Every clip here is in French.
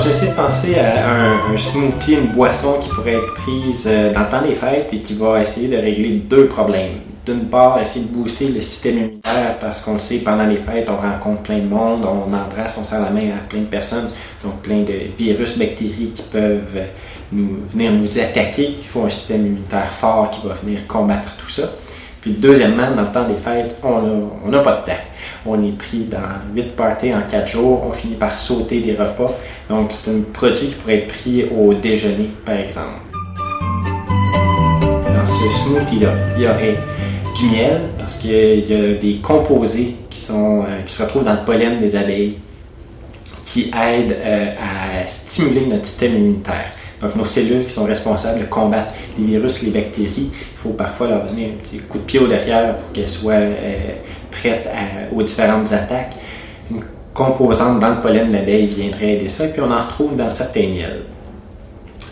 j'essaie de penser à un smoothie, une boisson qui pourrait être prise dans le temps des fêtes et qui va essayer de régler deux problèmes. D'une part, essayer de booster le système immunitaire parce qu'on le sait, pendant les fêtes, on rencontre plein de monde, on embrasse, on serre la main à plein de personnes, donc plein de virus, bactéries qui peuvent venir nous attaquer. Il faut un système immunitaire fort qui va venir combattre tout ça. Puis deuxièmement, dans le temps des fêtes, on n'a pas de temps. On est pris dans 8 parties en 4 jours, on finit par sauter des repas. Donc c'est un produit qui pourrait être pris au déjeuner, par exemple. Dans ce smoothie-là, il y aurait du miel, parce qu'il y a des composés qui se retrouvent dans le pollen des abeilles, qui aident à stimuler notre système immunitaire. Donc, nos cellules qui sont responsables de combattre les virus, les bactéries, il faut parfois leur donner un petit coup de pied au derrière pour qu'elles soient prêtes aux différentes attaques. Une composante dans le pollen de l'abeille viendrait aider ça, et puis on en retrouve dans certains miels.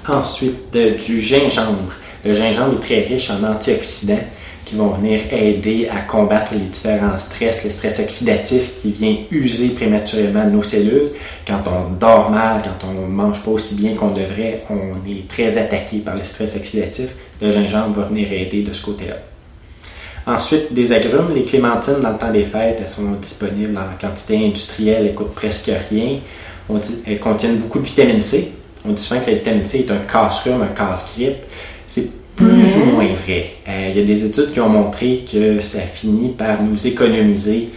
Ensuite, du gingembre. Le gingembre est très riche en antioxydants qui vont venir aider à combattre les différents stress, le stress oxydatif qui vient user prématurément nos cellules. Quand on dort mal, quand on ne mange pas aussi bien qu'on devrait, on est très attaqué par le stress oxydatif. Le gingembre va venir aider de ce côté-là. Ensuite, des agrumes. Les clémentines, dans le temps des fêtes, elles sont disponibles en quantité industrielle, elles ne coûtent presque rien. Elles contiennent beaucoup de vitamine C. On dit souvent que la vitamine C est un casse-rhume, un casse-grippe. C'est plus ou moins vrai. Il y a des études qui ont montré que ça finit par nous économiser,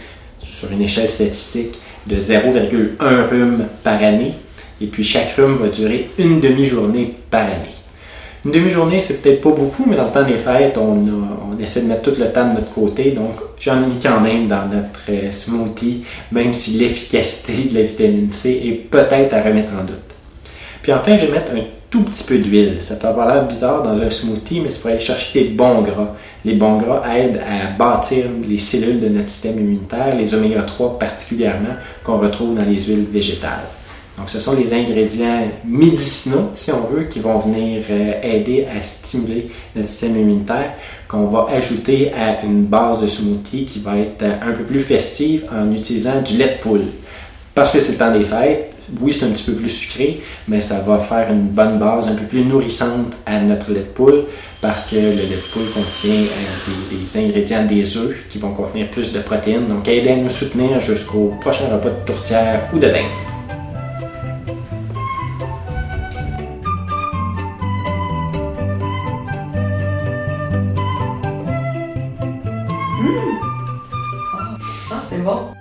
sur une échelle statistique, de 0,1 rhume par année. Et puis chaque rhume va durer une demi-journée par année. Une demi-journée, c'est peut-être pas beaucoup, mais dans le temps des fêtes, on essaie de mettre tout le temps de notre côté. Donc, j'en ai mis quand même dans notre smoothie, même si l'efficacité de la vitamine C est peut-être à remettre en doute. Puis enfin, je vais mettre un tout petit peu d'huile. Ça peut avoir l'air bizarre dans un smoothie, mais c'est pour aller chercher des bons gras. Les bons gras aident à bâtir les cellules de notre système immunitaire, les oméga 3 particulièrement, qu'on retrouve dans les huiles végétales. Donc, ce sont les ingrédients médicinaux, si on veut, qui vont venir aider à stimuler notre système immunitaire, qu'on va ajouter à une base de smoothie qui va être un peu plus festive en utilisant du lait de poule. Parce que c'est le temps des fêtes, oui, c'est un petit peu plus sucré, mais ça va faire une bonne base un peu plus nourrissante à notre lait de poule parce que le lait de poule contient des ingrédients des œufs qui vont contenir plus de protéines. Donc, aider à nous soutenir jusqu'au prochain repas de tourtière ou de dinde. C'est bon.